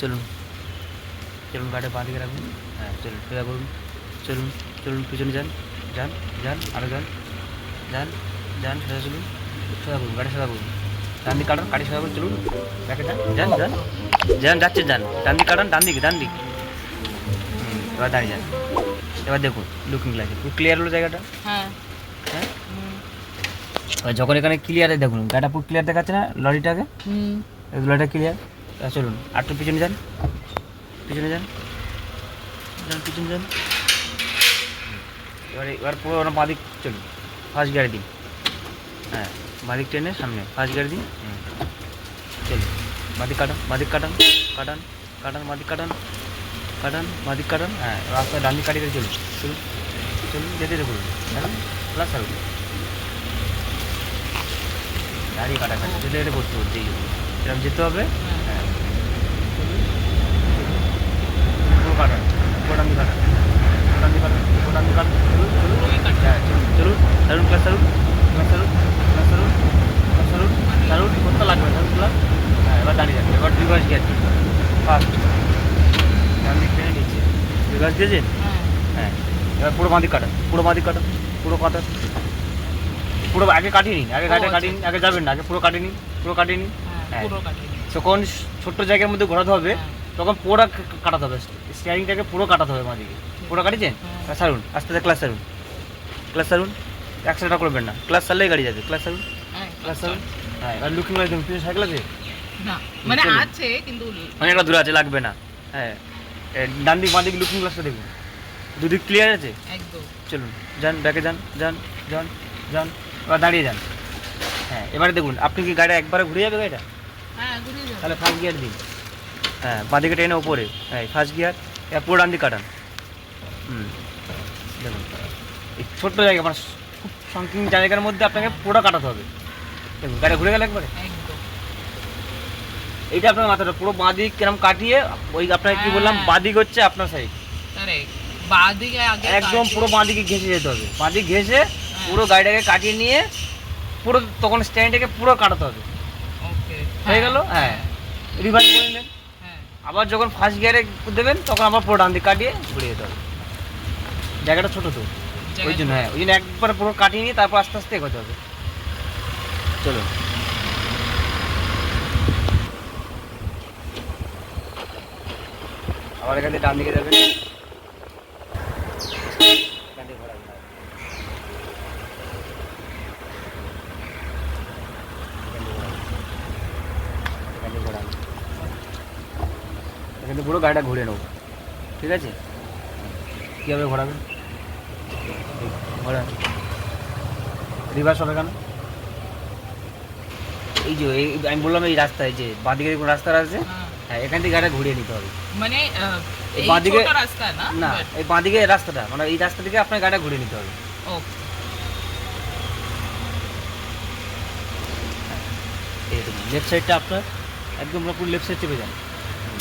চলুন চলুন, গাড়ি বাঁ দিকে রাখুন। হ্যাঁ চলুন, সোজা করুন। চলুন চলুন, পিছনে যান, যান যান, আরও যান, যান যান, সোজা চলুন, সোজা করুন, গাড়ি সোজা করুন। ডান দিক কাটান, গাড়ি সোজা করুন, চলুন, ব্যাকে যান, যান যান যান, যাচ্ছেন যান, ডান দিক কাটান, ডান দিকে, ডান দিক। এবার দাঁড়িয়ে যান। এবার দেখুন লুকিং গ্লাসে পুরো ক্লিয়ার হলো জায়গাটা। হ্যাঁ হ্যাঁ, এবার যখন এখানে ক্লিয়ারে দেখুন গাড়িটা পুরো ক্লিয়ার দেখাচ্ছে না লরিটাকে, লরিটা ক্লিয়ার। চলুন আর একটু পিছনে যান, পিছনে যান, যান পিছনে যান। এবার পুরো বাঁদিক চলুন, ফার্স্ট গিয়ারে দিন। হ্যাঁ, বাঁদিক ট্রেনে সামনে ফার্স্ট গিয়ারে দিন। চলুন, বাঁদিক কাটান, বাঁদিক কাটান, কাটান কাটান, বাঁদিক কাটান, কাটান বাঁদিক কাটান। হ্যাঁ, রাস্তায় ডান দিক কাটিয়ে চলুন, চলুন চলুন, যেতে দেখুন, হ্যাঁ প্লাস আর দাঁড়িয়ে কাটাকাটি যেতে যেতে করতে হচ্ছে, এরকম যেতে হবে। হ্যাঁ, পুরো কাটান, পুরো ডান দিক কাটান, ডান দিক কাটান, পুরো ডান দিক কাটান, চলুন চলুন, হ্যাঁ চলুন চলুন, সারুন ক্লাস সারুন, ক্লাস সারুন, ক্লাস সারুন, ক্লাস সারুন, সারুন করতে লাগবে, সারুন ক্লাস। হ্যাঁ, এবার দাঁড়িয়ে যাচ্ছে, এবার রিভার্স গিয়ার দিন, ফার্স্ট ডান দিক টেনে নিচ্ছে, রিভার্স দিয়েছেন। হ্যাঁ, এবার পুরো বাঁদিক কাটান, পুরো বাঁদিক কাটান, পুরো কাটান, পুরো আগে কাটিয়ে নিন, আগে গাড়িটা কাটিয়ে নিন, আগে যাবেন না, আগে পুরো কাটিয়ে নিন, পুরো কাটিয়ে নিন। হ্যাঁ, যখন ছোট্ট জায়গার মধ্যে ঘোরাতে হবে তখন পুরো কাটাতে হবে, স্টিয়ারিংটাকে পুরো কাটাতে হবে মাঝিকে। পুরো কাটিয়েছেন, সারুন আস্তে আস্তে, ক্লাস সারুন, ক্লাস সারুন, অ্যাক্সেলটা করবেন না, ক্লাস সারলেই গাড়ি যাবে, ক্লাস সারুন, ক্লাস সারুন। হ্যাঁ, এবার লুকিং লাইট দেখুন, পিছনে সাইকেল আছে না, মানে আছে কিন্তু অনেকটা দূরে আছে, লাগবে না। হ্যাঁ, ডান দিক বাঁ দিক লুকিং গ্লাসটা দেখুন, দুদিক ক্লিয়ার আছে একদম। চলুন, যান ব্যাকে যান, যান যান যান, এবার দাঁড়িয়ে যান। হ্যাঁ, এবারে দেখুন আপনি কি গাড়ি একবারে ঘুরে যাবে গাড়িটা, হ্যাঁ ঘুরে যাবে। তাহলে ফার্স্ট গিয়ার দিন। হ্যাঁ, বাঁদিকে টেনে ওপরে, হ্যাঁ ফার্স্ট গিয়ার, এবার পুরো ডান দিক কাটান। দেখুন এই ছোট্ট জায়গা, মানে খুব সংকীর্ণ জায়গার মধ্যে আপনাকে পুরো কাটাতে হবে। দেখুন গাড়ি ঘুরে গেল একবারে, একদম এইটা আপনার মাথাটা পুরো বাঁদিক কিরম কাটিয়ে, ওই আপনাকে কি বললাম, বাঁদিক হচ্ছে আপনার সাইড, কারেক্ট। বাঁদিকে আগে একদম পুরো বাঁদিকে ঘেঁষে যেতে হবে, বাঁদিক ঘেঁষে পুরো গাড়িটাকে কাটিয়ে নিয়ে পুরো তখন স্ট্যান্ডটাকে পুরো কাটাতে হবে। ওকে হয়ে গেল। হ্যাঁ, রিভার্স করে নিলেন, হ্যাঁ আবার যখন ফার্স্ট গিয়ারে দেবেন তখন আবার পুরো ডান দিক কাটিয়ে ঘুরে যেতে হবে, জায়গাটা ছোটো তো ওই জন্য। হ্যাঁ, ওই জন্য একবার পুরো কাটিয়ে নিয়ে তারপর আস্তে আস্তে এগোতে হবে। চলো, আবার এখান থেকে ডান দিকে যাবেন, এখান থেকে ঘোরাবেন, এখান থেকে পুরো গাড়িটা ঘুরে নেবো, ঠিক আছে? কীভাবে ঘোরাবেন, ঘোরান, রিভার্স হবে কেন, এই যে আমি বললাম এই রাস্তায় যে বাঁদিকে কোনো রাস্তা আছে, হ্যাঁ এখান থেকে গাড়িটা ঘুরিয়ে নিতে হবে। মানে এই বাঁদিকে ছোট রাস্তা না, না, এই বাঁদিকে রাস্তাটা, মানে এই রাস্তা থেকে আপনার গাড়িটা ঘুরিয়ে নিতে হবে। ওকে এই দেখুন লেফট সাইডটা আপনার একদম পুরো লেফট সাইড চেপে যান,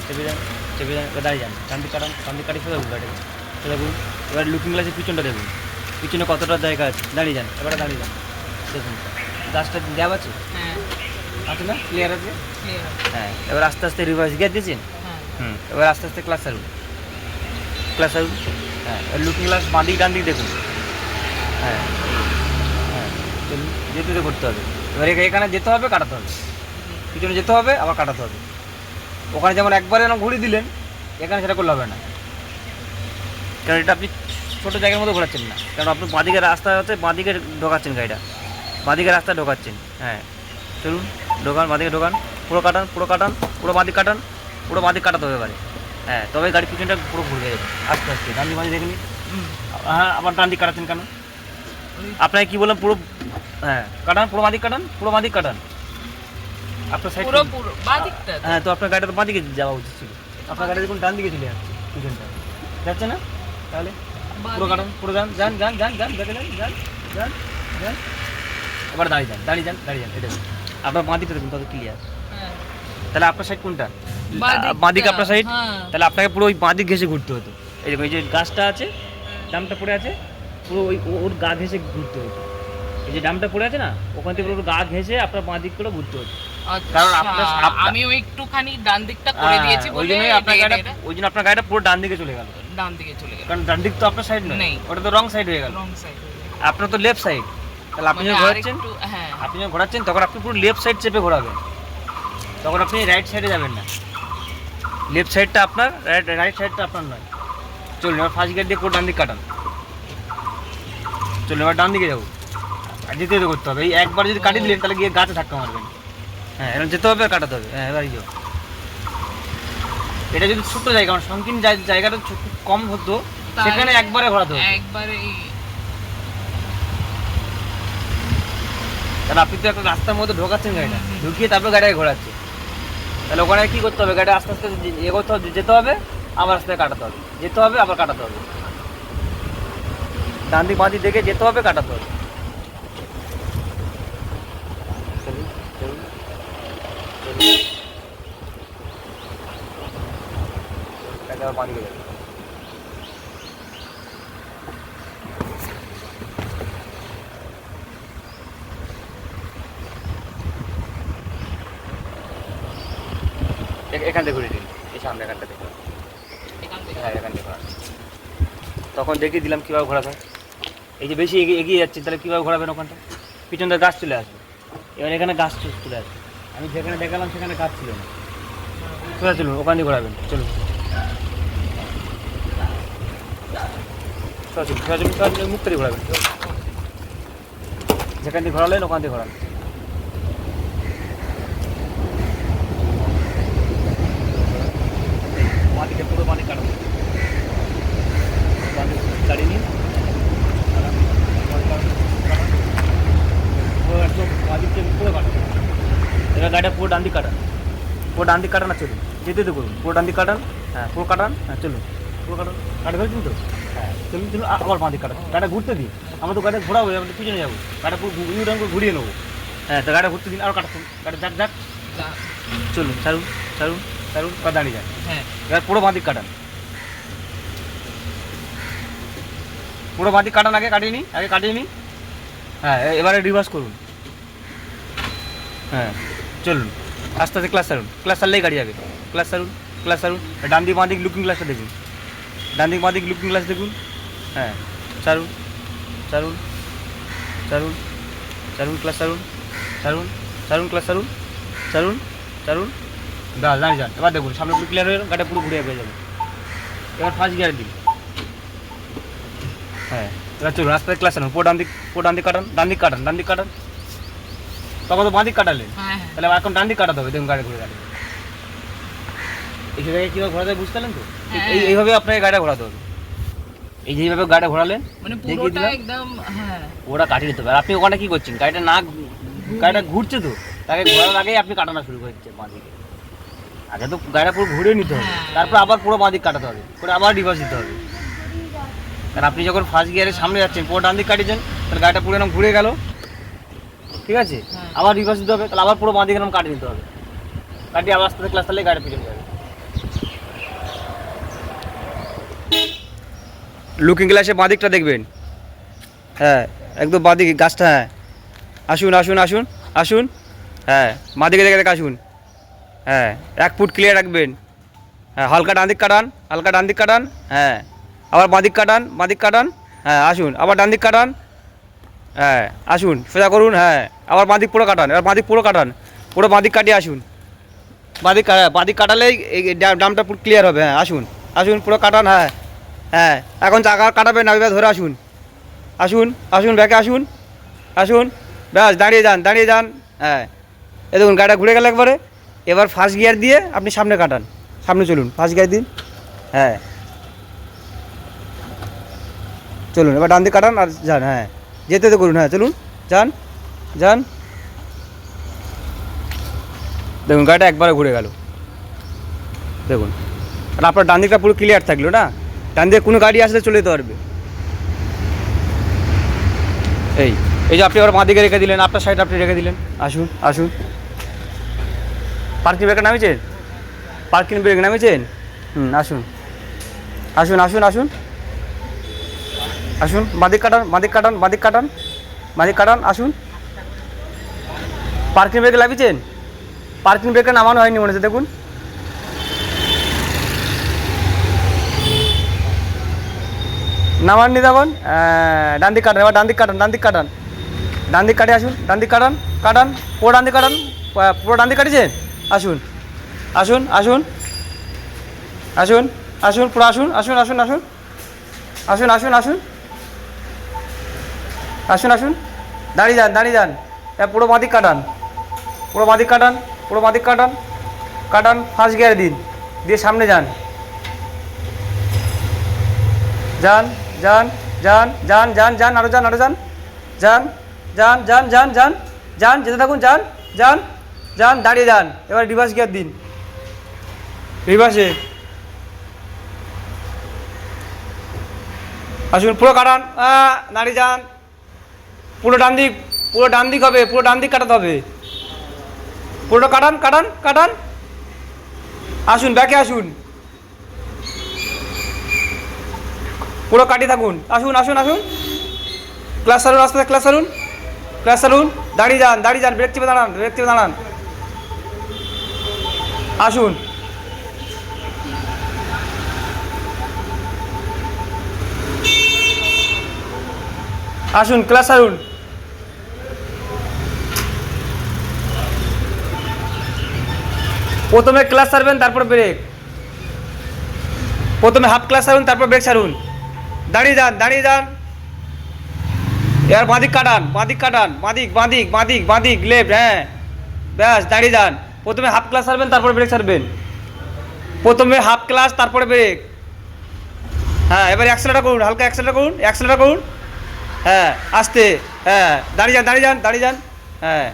চেপে যান, চেপে যান, এবার দাঁড়িয়ে যান, ডান দিক কাটান, ডান দিক কাটিয়ে সোজা করুন গাড়িটাকে, সোজা করুন। এবার লুকিং গ্লাসের পিছনটা দেখুন, পিছনে কতটা জায়গা আছে, দাঁড়িয়ে যান, এবারে দাঁড়িয়ে যান, দেখুন গাছটা দেওয়া আছে, হ্যাঁ আছে না, ক্লিয়ার আছে। ক্লিয়ার হ্যাঁ, এবার আস্তে আস্তে রিভার্স গিয়ার দিয়েছেন। হ্যাঁ এবার আস্তে আস্তে ক্লাস সারুন, ক্লাস সারুন। হ্যাঁ, লুকিং গ্লাস বাঁ দিক ডান দিক দেখুন। হ্যাঁ হ্যাঁ, চলুন, যেতে যেতে করতে হবে। এবার এখানে যেতে হবে, কাটাতে হবে, পিছনে যেতে হবে, আবার কাটাতে হবে। ওখানে যেমন একবারে যেন ঘুরিয়ে দিলেন, এখানে সেটা করলে হবে না, কারণ এটা আপনি ছোটো জায়গার মধ্যে ঘোরাচ্ছেন না, কারণ আপনি বাঁদিকে রাস্তা আছে, বাঁদিকে ঢোকাচ্ছেন গাড়িটা, বাঁদিকে রাস্তা ঢোকাচ্ছেন। হ্যাঁ, চলুন ঢোকান, বাঁদিকে ঢোকান, পুরো কাটান, পুরো কাটান, পুরো বাঁদিক কাটান, পুরো বাঁদিক কাটাতে হবে এবারে। হ্যাঁ, তবে গাড়ি পিছনটা পুরো ঘুরে যাবে আস্তে আস্তে, ডান দিক বাঁদিক দেখে নিন। হ্যাঁ, আবার ডান দিক কাটাচ্ছেন কেন, আপনাকে কী বললাম, পুরো হ্যাঁ কাটান, পুরো বাঁদিক কাটান, পুরো বাঁদিক কাটান, আপনার সাইড পুরো পুরো বাঁদিকটা। হ্যাঁ, তো আপনার গাড়িটা তো বাঁদিকে যাওয়া উচিত ছিল, আপনার গাড়ি দেখুন ডান দিকে চলে যাচ্ছে, পিছনটা যাচ্ছে না, তাহলে পুরো কাটান, পুরো যান, যান যান যান যান, দেখে যান, যান যান যান, এবার দাঁড়িয়ে যান, দাঁড়িয়ে যান, দাঁড়িয়ে যান, এটা আপনার বাঁদিকটা দেখুন কত ক্লিয়ার। হ্যাঁ তাহলে আপনার সাইড কোনটা, বাঁদিকটা, বাঁদিক আপনার সাইড, হ্যাঁ। তাহলে আপনাকে পুরো ওই বাঁদিক ঘেসে ঘুরতে হতো। এই দেখুন এই যে গাছটা আছে, ডামটা পড়ে আছে, পুরো ওই ওর গা ঘেসে ঘুরতে হতো। এই যে ডামটা পড়ে আছে না, ওখান থেকে পুরো গা ঘেসে আপনার বাঁদিক করে ঘুরতে হতো। কারণ আচ্ছা, আমিও একটুখানি ডান দিকটা করে দিয়েছি ওই বলে জন্যই আপনার গাড়িটা ওই জন্য আপনার গাড়িটা পুরো ডান দিকে চলে গেল, ডান দিকে চলে গেল। কারণ ডান দিক তো আপনার সাইড নেই। নেই, ওটা তো রং সাইড হয়ে গেল, রং সাইড। আপনার তো লেফট সাইড। তাহলে আপনি যখন ঘোরাচ্ছেন, হ্যাঁ, আপনি যখন ঘোরাচ্ছেন তখন আপনি পুরো লেফট সাইড চেপে ঘোরাবেন, তখন আপনি রাইট সাইডে যাবেন না। লেফট সাইডটা আপনার, রাইট সাইডটা আপনার নয়। চলুন এবার ফার্স্ট গিয়ার দিয়ে পুরো ডান দিক কাটান। চলুন এবার ডান দিকে যাবো, আর যেতে যেতে করতে হবে। এই একবার যদি কাটিয়ে দিলেন তাহলে গিয়ে গাছে ধাক্কা মারবেন। হ্যাঁ, এবার যেতে হবে, কাটাতে হবে। হ্যাঁ, এবার যাও। এটা যদি ছোট্ট জায়গা, মানে সংকীর্ণ জায়গাটা কম হতো, সেখানে একবারে ঘোরাতে হবে। একবারে। কারণ আপনি তো একটা রাস্তার মধ্যে ঢোকাচ্ছেন গাড়িটা, ঢুকিয়ে তারপর গাড়িটাকে ঘোরাচ্ছে। তাহলে ওখানে কী করতে হবে, গাড়িটা আস্তে আস্তে এগোতে হবে, যেতে হবে, আবার আস্তে কাটাতে হবে, যেতে হবে, আবার কাটাতে হবে। ডান দিক বাঁ দিক দেখে যেতে হবে, কাটাতে হবে। চলুন, চলুন, চলুন। গাড়িটা আবার বাঁ দিকে যাবে। এখান থেকে ঘুরে দিন, এই সামনে এখানটা দেখুন। হ্যাঁ, এখান থেকে ঘোরান। তখন দেখিয়ে দিলাম কীভাবে ঘোরাতে হয়। এই যে বেশি এগিয়ে যাচ্ছে, তাহলে কীভাবে ঘোরাবেন ওখানটা? পিছন থেকে গাছ চলে আসবে, এবার এখানে গাছ চলে আসবে। আমি যেখানে দেখালাম সেখানে গাছ ছিল না। সোজা চলুন, ওখান দিয়ে ঘোরাবেন। চলুন, সোজা চলুন, সোজা চলুন, সোজা চলুন, মুখ থেকে ঘোরাবেন। যেখান দিয়ে ঘোরালেন ওখান দিয়ে ঘোরান। মাটিতে পুরো পানি কাটাবো, গাড়ি নিন, পুরো একদম মাটিতে পুরো কাটাবো। এবার গাড়িটা পুরো ডান দিক কাটান, পুরো ডান দিক কাটান। না চলুন, যেতে তো করুন, পুরো ডান দিক কাটান। হ্যাঁ, পুরো কাটান। হ্যাঁ, চলুন, পুরো কাটান। গাড়ি ফেলছেন তো? হ্যাঁ, চলুন চলুন, আবার বাঁ দিক কাটান। গাড়িটা ঘুরতে দিন, আমরা তো গাড়িটা ঘোরাবো, আমরা পিছনে যাবো, গাড়িটা পুরো ইউটার্ন করে ঘুরিয়ে নেবো। হ্যাঁ, তো গাড়িটা ঘুরতে দিন, আরও কাটাচ্ছেন, গাড়ি যাক যাক। চলুন, ছাড়ুন, ছাড়ুন, ছাড়ুন, বা দাঁড়িয়ে যান। হ্যাঁ, এবার পুরো বাঁ দিক কাটান, পুরো বাঁ দিক কাটান। আগে কাটিয়ে নিই, আগে কাটিয়ে নিই। হ্যাঁ, এবারে রিভার্স করুন। হ্যাঁ, চলুন, আস্তে আস্তে ক্লাস সারুন, ক্লাস সারলেই গাড়ি যাবে। Class সারুন, class সারুন। ডান দিক বাঁ দিক লুকিং গ্লাসটা দেখুন, ডান দিক বাঁ দিক লুকিং গ্লাস দেখুন। হ্যাঁ, সারুন, সারুন, সারুন, সারুন, ক্লাস সারুন, সারুন, সারুন, ক্লাস সারুন, সারুন, সারুন। দাঁড়িয়ে যান। এবার দেখুন সামনে পুরো ক্লিয়ার হয়ে গেল, গাড়িটা পুরো ঘুরে পেয়ে যাবে। এবার ফার্স্ট গিয়ার দিন। হ্যাঁ, এবার চলুন, রাস্তায় ক্লাস সারুন, পুরো ডান দিক, পুরো ডান দিক কাটান, ডান দিক কাটান, ডান দিক কাটান। তখন তো বাঁ দিক কাটালেন, হ্যাঁ, তাহলে এখন ডান দিক কাটাতে হবে। দেখুন গাড়ি ঘুরে গেল। এই জায়গায় কীভাবে ঘোরাতে বুঝতে পারলেন তো? এইভাবে আপনাকে গাড়িটা ঘোরাতে হবে। এই যেভাবে গাড়িটা ঘোরালেন, মানে দেখিয়ে পুরোটা দিলাম, একদম। হ্যাঁ, ওটা কাটিয়ে নিতে হবে। আর আপনি ওখানে কী করছেন, গাড়িটা না, গাড়িটা ঘুরছে তো, তাকে ঘোরার আগেই আপনি কাটানো শুরু করে দিচ্ছেন বাঁ দিকে। আগে তো গাড়িটা পুরো ঘুরে নিতে হবে, তারপর আবার পুরো বাঁ দিক কাটাতে হবে, করে আবার রিভার্স দিতে হবে। কারণ আপনি যখন ফার্স্ট গিয়ারের সামনে যাচ্ছেন, পুরো ডান দিক কাটিয়েছেন, তাহলে গাড়িটা পুরো এরকম ঘুরে গেল, ঠিক আছে? আবার রিভার্স দিতে হবে, তাহলে আবার পুরো বাঁ দিকে এরকম কাটিয়ে নিতে হবে। কাটিয়ে আবার আস্তে আস্তে ক্লাস তাহলে গাড়ি পিছনে যাবে। লুকিং গ্লাসে বাঁ দিকটা দেখবেন। হ্যাঁ, একদম বাঁ দিকে গাছটা। হ্যাঁ, আসুন, আসুন, আসুন, আসুন। হ্যাঁ, বাঁ দিকে দেখে দেখে আসুন। হ্যাঁ, 1 ফুট ক্লিয়ার রাখবেন। হ্যাঁ, হালকা ডান দিক কাটান, হালকা ডান দিক কাটান। হ্যাঁ, আবার বাঁ দিক কাটান, বাঁ দিক কাটান। হ্যাঁ, আসুন, আবার ডান দিক কাটান। হ্যাঁ, আসুন, সোজা করুন। হ্যাঁ, আবার বাঁ দিক পুরো কাটান, এবার বাঁ দিক পুরো কাটান, পুরো বাঁ দিক কাটিয়ে আসুন। বাঁ দিক কাটালেই এই ডামটা পুরো ক্লিয়ার হবে। হ্যাঁ, আসুন, আসুন, পুরো কাটান। হ্যাঁ, হ্যাঁ, এখন চাকা কাটাবেন না, এবার ধরে আসুন, আসুন, আসুন, ব্যাকে আসুন, আসুন, ব্যাস দাঁড়িয়ে যান, দাঁড়িয়ে যান। হ্যাঁ, এই দেখুন গাড়িটা ঘুরে গেল একবারে। এবার ফার্স্ট গিয়ার দিয়ে আপনি সামনে কাটান, সামনে চলুন, ফার্স্ট গিয়ার দিন। হ্যাঁ, চলুন, এবার ডান দিকে কাটান আর যান। হ্যাঁ, যেতে তো করুন। হ্যাঁ, চলুন, যান, যান। দেখুন গাড়িটা একবারে ঘুরে গেল, দেখুন। আর আপনার ডান দিকটা পুরো ক্লিয়ার থাকলো না, ডান দিকে কোনো গাড়ি আসলে চলে যেতে পারবে। এই এই যে আপনি আবার বাঁ দিকে রেখে দিলেন, আপনার সাইড আপনি রেখে দিলেন। আসুন, আসুন। পার্কিং ব্রেকে নামিয়েছেন, পার্কিং ব্রেক নামিয়েছেন। আসুন, আসুন, আসুন, আসুন, আসুন। বাঁ দিক কাটান, বাঁ দিক কাটান, বাঁ দিক কাটান, বাঁ দিক কাটান। আসুন, পার্কিং ব্রেকে লাগিয়েছেন। পার্কিং ব্রেকটা নামানো হয়নি মনে হচ্ছে, দেখুন। নামাননি দেখুন। ডান দিক কাটান, এবার ডান দিক কাটান, ডান দিক কাটান, ডান দিক কাটে আসুন, ডান দিক কাটান, কাটান, পুরো ডান দিক কাটান, পুরো ডান দিক কাটিয়েছেন। আসুন আসুন আসুন আসুন আসুন, পুরো আসুন আসুন আসুন আসুন আসুন আসুন আসুন আসুন আসুন, দাঁড়িয়ে যান, দাঁড়িয়ে যান। পুরো বাঁ দিক কাটান, পুরো বাঁ দিক কাটান, পুরো বাঁ দিক কাটান, কাটান, ফার্স্ট গিয়ারে দিন, দিয়ে সামনে যান, যান যান যান যান যান যান, আরো যান, আরো যান, যান যান যান যান যান যান, যেতে থাকুন, যান যান যান, দাঁড়িয়ে যান। এবার রিভার্স গিয়ার দিন, রিভার্সে আসুন, পুরো কাটান, দাঁড়িয়ে যান, পুরো ডান দিক, পুরো ডান দিক হবে, পুরো ডান দিক কাটাতে হবে, পুরোটা কাটান কাটান কাটান, আসুন ব্যাকে আসুন, পুরো কাটিয়ে থাকুন, আসুন আসুন আসুন, ক্লাস সারুন, আস্তে আস্তে ক্লাস সারুন, ক্লাস সারুন, দাঁড়িয়ে যান, দাঁড়িয়ে যান, ব্রেক চেপে দাঁড়ান, ব্রেক চেপে দাঁড়ান, আসুন, আসুন, ক্লাস সারুন, প্রথমে ক্লাস সারবেন, তারপর ব্রেক, প্রথমে হাফ ক্লাস সারুন, তারপর ব্রেক সারুন, দাঁড়িয়ে যান, দাঁড়িয়ে যান, এবার বাঁদিক কাটান, বাঁদিক কাটান, বাঁদিক বাঁদিক বাঁদিক বাঁদিক, লেফট, হ্যাঁ, ব্যাস, দাঁড়িয়ে যান, প্রথমে হাফ ক্লাস সারবেন, তারপরে ব্রেক সারবেন, প্রথমে হাফ ক্লাস, তারপরে ব্রেক, হ্যাঁ, এবার অ্যাক্সেলারেটর করুন, হালকা অ্যাক্সেলারেটর করুন, অ্যাক্সেলারেটর করুন, হ্যাঁ, আস্তে, হ্যাঁ, দাঁড়িয়ে যান, দাঁড়িয়ে যান, দাঁড়িয়ে যান, হ্যাঁ,